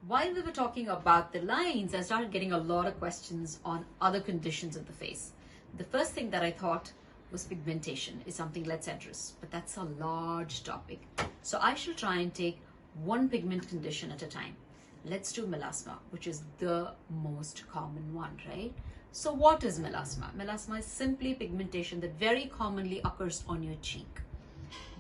While we were talking about the lines, I started getting a lot of questions on other conditions of the face. The first thing that I thought was pigmentation is something let's address, but that's a large topic. So I shall try and take one pigment condition at a time. Let's do melasma, which is the most common one, right? So what is melasma? Melasma is simply pigmentation that very commonly occurs on your cheek.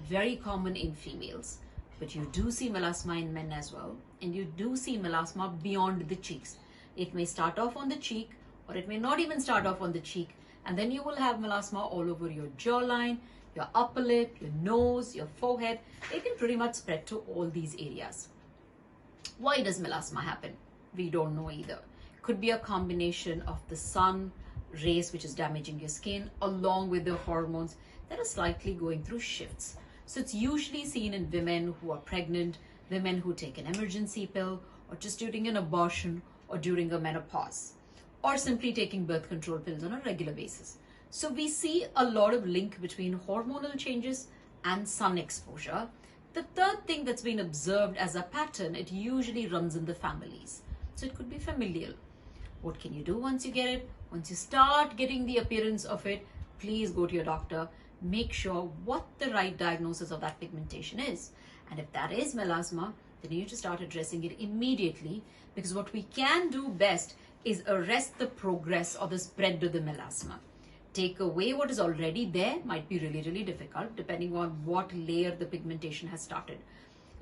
Very common in females, but you do see melasma in men as well, and you do see melasma beyond the cheeks. It may start off on the cheek, or it may not even start off on the cheek, and then you will have melasma all over your jawline, your upper lip, your nose, your forehead. It can pretty much spread to all these areas. Why does melasma happen? We don't know either. Could be a combination of the sun rays, which is damaging your skin, along with the hormones that are slightly going through shifts. So it's usually seen in women who are pregnant, women who take an emergency pill, or just during an abortion, or during a menopause, or simply taking birth control pills on a regular basis. So we see a lot of link between hormonal changes and sun exposure. The third thing that's been observed as a pattern, it usually runs in the families. So it could be familial. What can you do once you get it? Once you start getting the appearance of it, please go to your doctor. Make sure what the right diagnosis of that pigmentation is. And if that is melasma, then you need to start addressing it immediately, because what we can do best is arrest the progress or the spread of the melasma. Take away what is already there might be really, really difficult depending on what layer the pigmentation has started.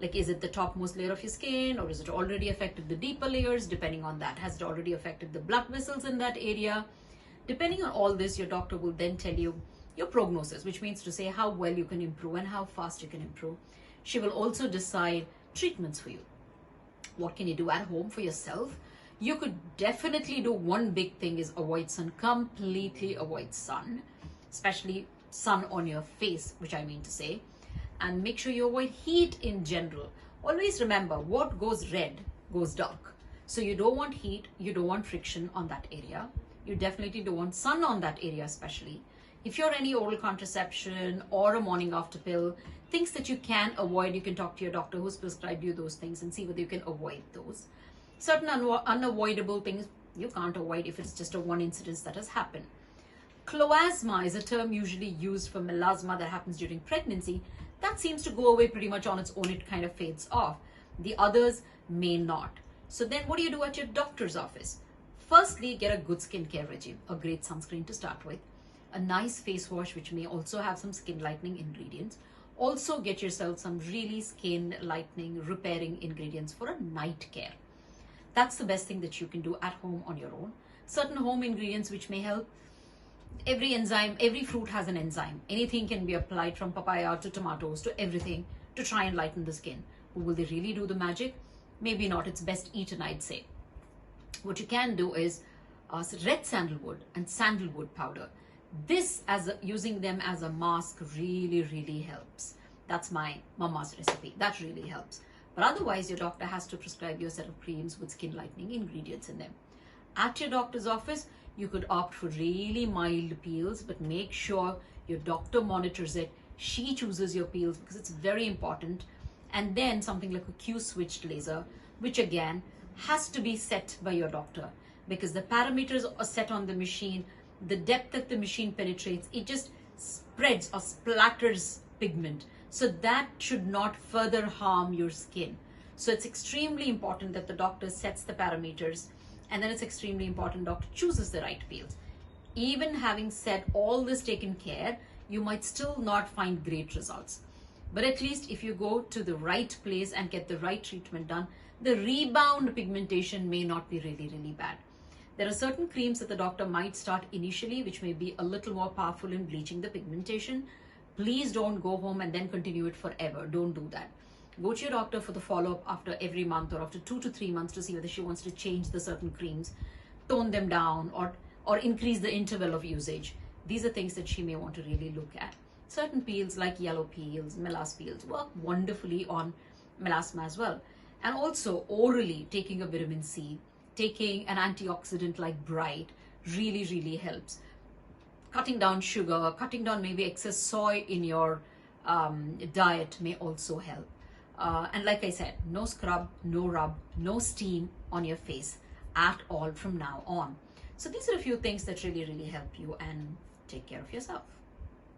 Like, is it the topmost layer of your skin, or is it already affected the deeper layers? Depending on that, has it already affected the blood vessels in that area? Depending on all this, your doctor will then tell you your prognosis, which means to say how well you can improve and how fast you can improve. She will also decide treatments for you. What can you do at home for yourself? You could definitely do one big thing is avoid sun, completely avoid sun, especially sun on your face, which I mean to say, and make sure you avoid heat in general. Always remember, what goes red goes dark. So you don't want heat, you don't want friction on that area. You definitely don't want sun on that area, especially. If you're any oral contraception or a morning after pill, things that you can avoid, you can talk to your doctor who's prescribed you those things and see whether you can avoid those. Certain unavoidable things you can't avoid if it's just a one incidence that has happened. Cloasma is a term usually used for melasma that happens during pregnancy. That seems to go away pretty much on its own. It kind of fades off. The others may not. So then what do you do at your doctor's office? Firstly, get a good skincare regime, a great sunscreen to start with, a nice face wash, which may also have some skin lightening ingredients. Also get yourself some really skin lightening, repairing ingredients for a night care. That's the best thing that you can do at home on your own. Certain home ingredients which may help. Every enzyme, every fruit has an enzyme. Anything can be applied, from papaya to tomatoes to everything, to try and lighten the skin. But will they really do the magic? Maybe not. It's best eaten, I'd say. What you can do is red sandalwood and sandalwood powder. This, using them as a mask, really, really helps. That's my mama's recipe. That really helps. But otherwise, your doctor has to prescribe you a set of creams with skin lightening ingredients in them. At your doctor's office, you could opt for really mild peels, but make sure your doctor monitors it. She chooses your peels because it's very important. And then something like a Q-switched laser, which again has to be set by your doctor, because the parameters are set on the machine. The depth that the machine penetrates, it just spreads or splatters pigment. So that should not further harm your skin. So it's extremely important that the doctor sets the parameters, and then it's extremely important doctor chooses the right peels. Even having said all this taken care, you might still not find great results. But at least if you go to the right place and get the right treatment done, the rebound pigmentation may not be really, really bad. There are certain creams that the doctor might start initially, which may be a little more powerful in bleaching the pigmentation. Please don't go home and then continue it forever. Don't do that. Go to your doctor for the follow-up after every month or after 2 to 3 months to see whether she wants to change the certain creams, tone them down, or increase the interval of usage. These are things that she may want to really look at. Certain peels like yellow peels, melas peels work wonderfully on melasma as well. And also orally taking a vitamin C, taking an antioxidant like Bright really, really helps. Cutting down sugar, cutting down maybe excess soy in your diet may also help. And like I said, no scrub, no rub, no steam on your face at all from now on. So these are a few things that really, really help you and take care of yourself.